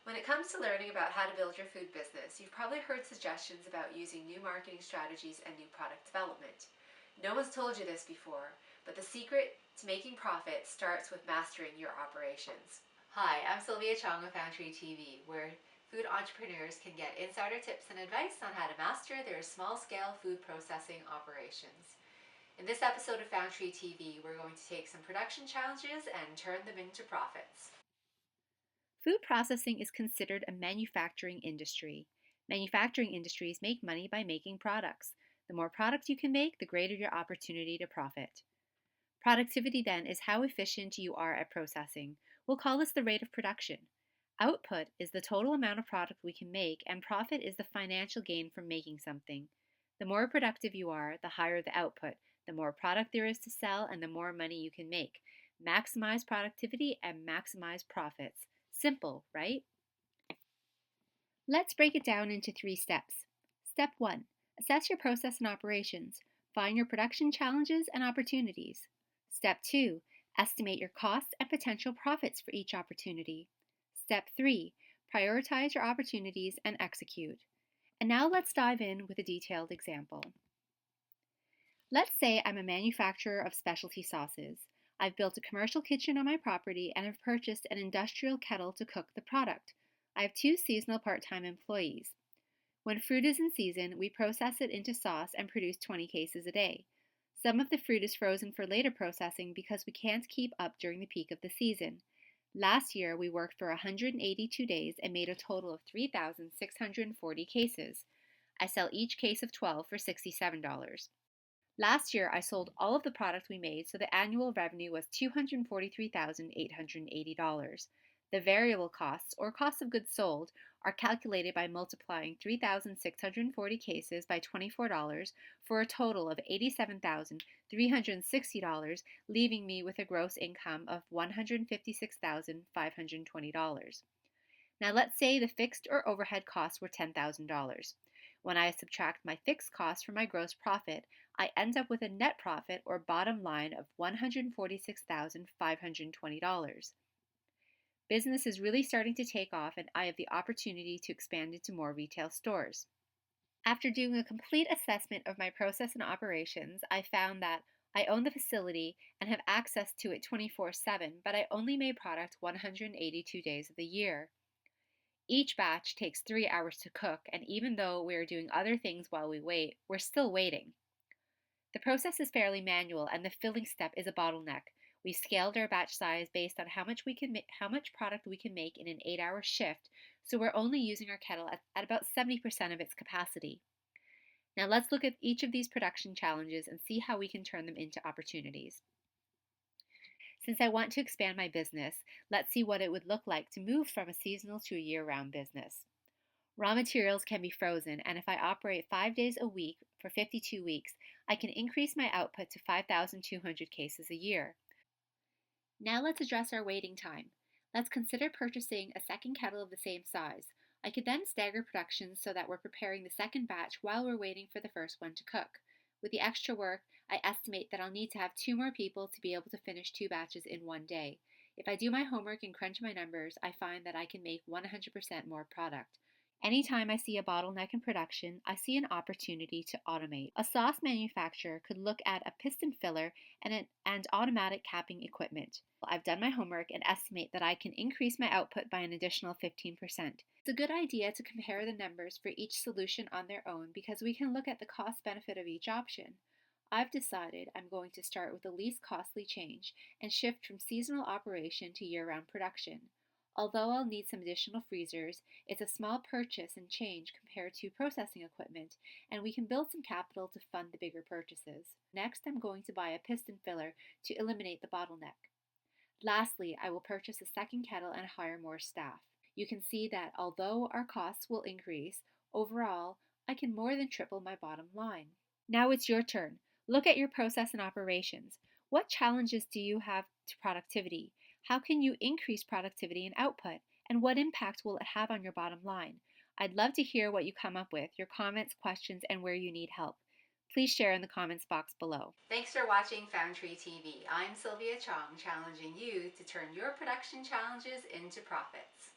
When it comes to learning about how to build your food business, you've probably heard suggestions about using new marketing strategies and new product development. No one's told you this before, but the secret to making profit starts with mastering your operations. Hi, I'm Sylvia Chong of Foundtree TV, where food entrepreneurs can get insider tips and advice on how to master their small-scale food processing operations. In this episode of Foundtree TV, we're going to take some production challenges and turn them into profits. Food processing is considered a manufacturing industry. Manufacturing industries make money by making products. The more products you can make, the greater your opportunity to profit. Productivity then is how efficient you are at processing. We'll call this the rate of production. Output is the total amount of product we can make, and profit is the financial gain from making something. The more productive you are, the higher the output, the more product there is to sell, and the more money you can make. Maximize productivity and maximize profits. Simple, right? Let's break it down into 3 steps. Step 1. Assess your process and operations. Find your production challenges and opportunities. Step 2. Estimate your costs and potential profits for each opportunity. Step 3. Prioritize your opportunities and execute. And now let's dive in with a detailed example. Let's say I'm a manufacturer of specialty sauces. I've built a commercial kitchen on my property and have purchased an industrial kettle to cook the product. I have 2 seasonal part-time employees. When fruit is in season, we process it into sauce and produce 20 cases a day. Some of the fruit is frozen for later processing because we can't keep up during the peak of the season. Last year, we worked for 182 days and made a total of 3,640 cases. I sell each case of 12 for $67. Last year, I sold all of the product we made, so the annual revenue was $243,880. The variable costs, or cost of goods sold, are calculated by multiplying 3,640 cases by $24 for a total of $87,360, leaving me with a gross income of $156,520. Now let's say the fixed or overhead costs were $10,000. When I subtract my fixed costs from my gross profit, I end up with a net profit or bottom line of $146,520. Business is really starting to take off, and I have the opportunity to expand into more retail stores. After doing a complete assessment of my process and operations, I found that I own the facility and have access to it 24/7, but I only made product 182 days of the year. Each batch takes 3 hours to cook, and even though we are doing other things while we wait, we're still waiting. The process is fairly manual, and the filling step is a bottleneck. We've scaled our batch size based on how much product we can make in an 8-hour shift, so we're only using our kettle at about 70% of its capacity. Now let's look at each of these production challenges and see how we can turn them into opportunities. Since I want to expand my business, let's see what it would look like to move from a seasonal to a year-round business. Raw materials can be frozen, and if I operate 5 days a week for 52 weeks, I can increase my output to 5,200 cases a year. Now let's address our waiting time. Let's consider purchasing a second kettle of the same size. I could then stagger production so that we're preparing the second batch while we're waiting for the first one to cook. With the extra work, I estimate that I'll need to have 2 more people to be able to finish 2 batches in one day. If I do my homework and crunch my numbers, I find that I can make 100% more product. Anytime I see a bottleneck in production, I see an opportunity to automate. A sauce manufacturer could look at a piston filler and automatic capping equipment. I've done my homework and estimate that I can increase my output by an additional 15%. It's a good idea to compare the numbers for each solution on their own because we can look at the cost benefit of each option. I've decided I'm going to start with the least costly change and shift from seasonal operation to year-round production. Although I'll need some additional freezers, it's a small purchase and change compared to processing equipment, and we can build some capital to fund the bigger purchases. Next, I'm going to buy a piston filler to eliminate the bottleneck. Lastly, I will purchase a second kettle and hire more staff. You can see that although our costs will increase, overall, I can more than triple my bottom line. Now it's your turn. Look at your process and operations. What challenges do you have to productivity? How can you increase productivity and output? And what impact will it have on your bottom line? I'd love to hear what you come up with, your comments, questions, and where you need help. Please share in the comments box below. Thanks for watching Foundtree TV. I'm Sylvia Chong, challenging you to turn your production challenges into profits.